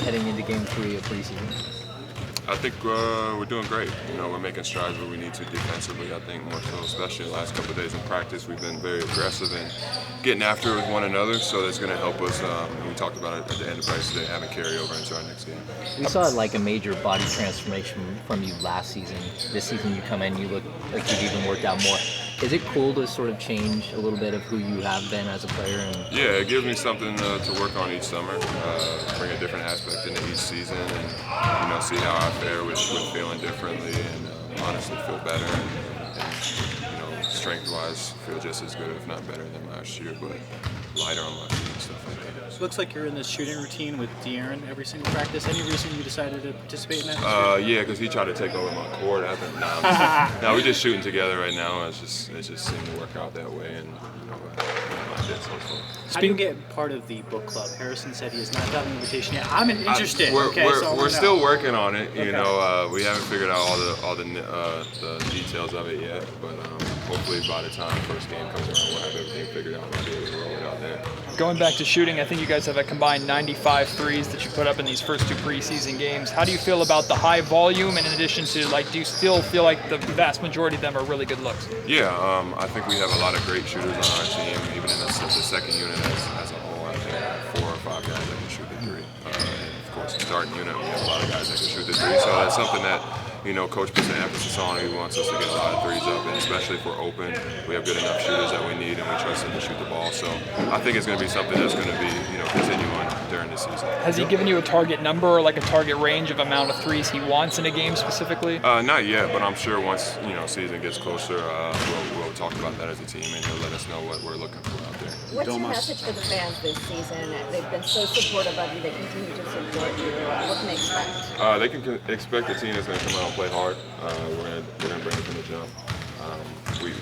heading into Game 3 of preseason? I think we're doing great. We're making strides where we need to defensively. I think more so, especially the last couple of days in practice, we've been very aggressive and getting after it with one another. So that's going to help us. And we talked about it at the end of practice today, having carry over into our next game. We saw like a major body transformation from you last season. This season you come in, you look like you've even worked out more. Is it cool to sort of change a little bit of who you have been as a player? Yeah, it gives me something to work on each summer, bring a different aspect into each season, and see how I fare with feeling differently, and honestly feel better. And strength-wise, feel just as good, if not better, than last year, but lighter on my feet and stuff like that. It looks like you're in this shooting routine with De'Aaron every single practice. Any reason you decided to participate in that? Yeah, because he tried to take over my court. No, we're just shooting together right now. It just seemed to work out that way, and I did so far. How do you get part of the book club? Harrison said he has not gotten an invitation yet. I'm interested. We're still working on it. We haven't figured out all the details of it yet, but hopefully by the time the first game comes around, we'll have everything figured out and we'll be able to roll it out there. Going back to shooting, I think you guys have a combined 95 threes that you put up in these first two preseason games. How do you feel about the high volume, and in addition to, do you still feel like the vast majority of them are really good looks? Yeah, I think we have a lot of great shooters on our team, even in the second unit as a whole. I think 4 or 5 guys that can shoot the three. And of course, the starting unit, we have a lot of guys that can shoot the three, so that's something that Coach puts an emphasis on. He wants us to get a lot of threes up, and especially if we're open, we have good enough shooters that we need, and we trust them to shoot the ball. So I think it's going to be something that's going to be, continuing during the season. Has he given you a target number or a target range of amount of threes he wants in a game specifically? Not yet, but I'm sure once season gets closer, we'll talk about that as a team, and he'll let us know what we're looking for out there. What's your message for the fans this season? They've been so supportive of you. They continue to support you. What can they expect? They can expect a team that's going to come out and play hard. We're going to bring it from the jump. We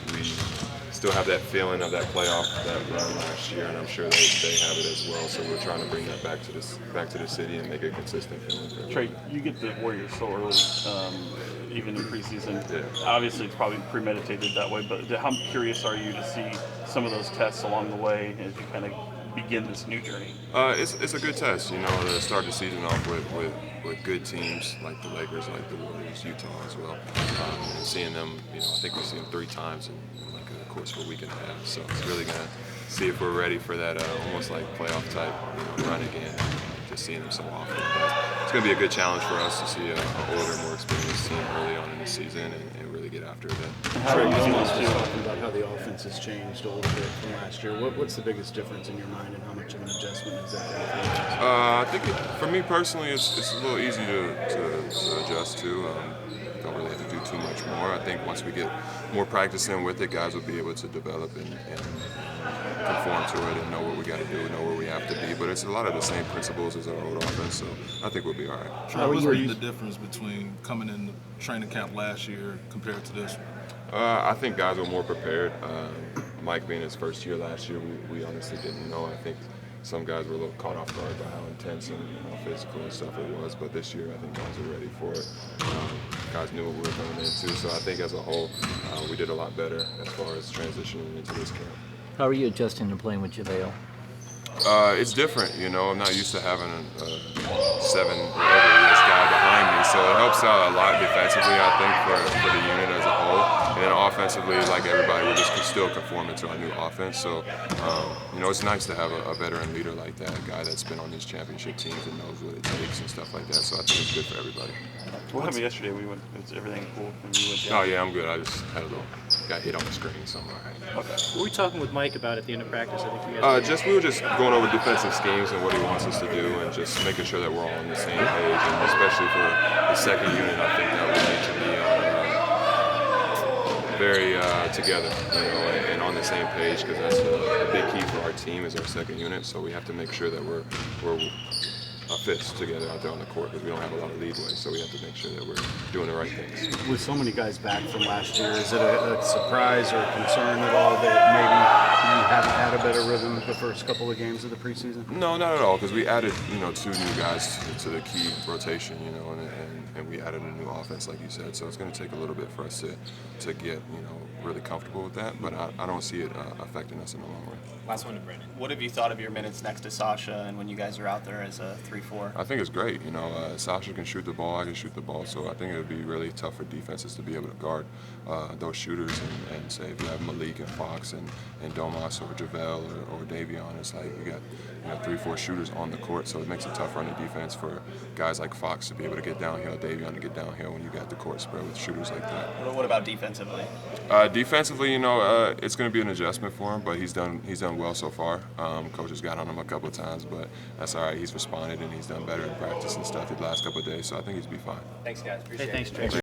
still have that feeling of that playoff that run last year, and I'm sure they have it as well. So we're trying to bring that back to the city and make it consistent feeling for everybody. Trey, you get the Warriors so early, even in preseason. Yeah. Obviously, it's probably premeditated that way, but how curious are you to see some of those tests along the way as you kind of begin this new journey? It's a good test, to start the season off with good teams like the Lakers, like the Warriors, Utah as well. And seeing them, I think we've seen them 3 times in the course of a week and a half. So it's really going to see if we're ready for that almost like playoff type run again. Just seeing them so often. But it's going to be a good challenge for us to see an older, more experienced team early on in the season and really get after it. Trey, you was talking about how the offense has changed a little bit from last year. What's the biggest difference in your mind, and how much of an adjustment is that? I think for me personally, it's a little easy to adjust to. Don't really have to do too much more. I think once we get more practice in with it, guys will be able to develop and conform to it and know what we got to do, know where we have to be. But it's a lot of the same principles as our old offense, so I think we'll be all right. Trey, what's been the difference between coming in training camp last year compared to this one? I think guys were more prepared. Mike being his first year last year, we honestly didn't know. I think some guys were a little caught off guard by how intense and how physical and stuff it was, but this year I think guys were ready for it. Guys knew what we were coming into, so I think as a whole we did a lot better as far as transitioning into this camp. How are you adjusting to playing with JaVale? It's different, I'm not used to having a 7 whatever it is guy behind me, so it helps out a lot defensively, I think, for the unit as a whole. And then offensively, like everybody, we're just still conforming to our new offense. So, it's nice to have a veteran leader like that, a guy that's been on these championship teams and knows what it takes and stuff like that. So I think it's good for everybody. What happened yesterday? Was everything cool? Oh yeah, I'm good. I just got hit on the screen, so I'm all right. Okay. What were we talking with Mike about at the end of practice? I think you guys. We were just going over defensive schemes and what he wants us to do, and just making sure that we're all on the same page. And especially for the second unit, I think that we need to be very together, and on the same page, because that's a big key for our team is our second unit. So we have to make sure that we're fists together out there on the court, because we don't have a lot of leadway. So we have to make sure that we're doing the right things. With so many guys back from last year, is it a surprise or a concern at all that maybe you haven't had a better rhythm the first couple of games of the preseason? No, not at all, because we added 2 new guys to the key rotation, and we added a new offense, like you said. So it's going to take a little bit for us to get really comfortable with that, but I don't see it affecting us in the long run. Last one to Brandon. What have you thought of your minutes next to Sasha, and when you guys are out there as a 3 3-4? I think it's great. You know, Sasha can shoot the ball, I can shoot the ball, so I think it would be really tough for defenses to be able to guard those shooters and say if you have Malik and Fox and Domas or JaVale or Davion, it's like you got 3-4 shooters on the court, so it makes it tougher on the defense for guys like Fox to be able to get downhill, Davion to get downhill when you got the court spread with shooters like that. What about defensively? Defensively, it's going to be an adjustment for him, but he's done well so far. Coach has got on him a couple of times, but that's all right. He's responded and he's done better in practice and stuff the last couple of days, so I think he's be fine. Thanks, guys. Appreciate Hey, thanks, it. Trey.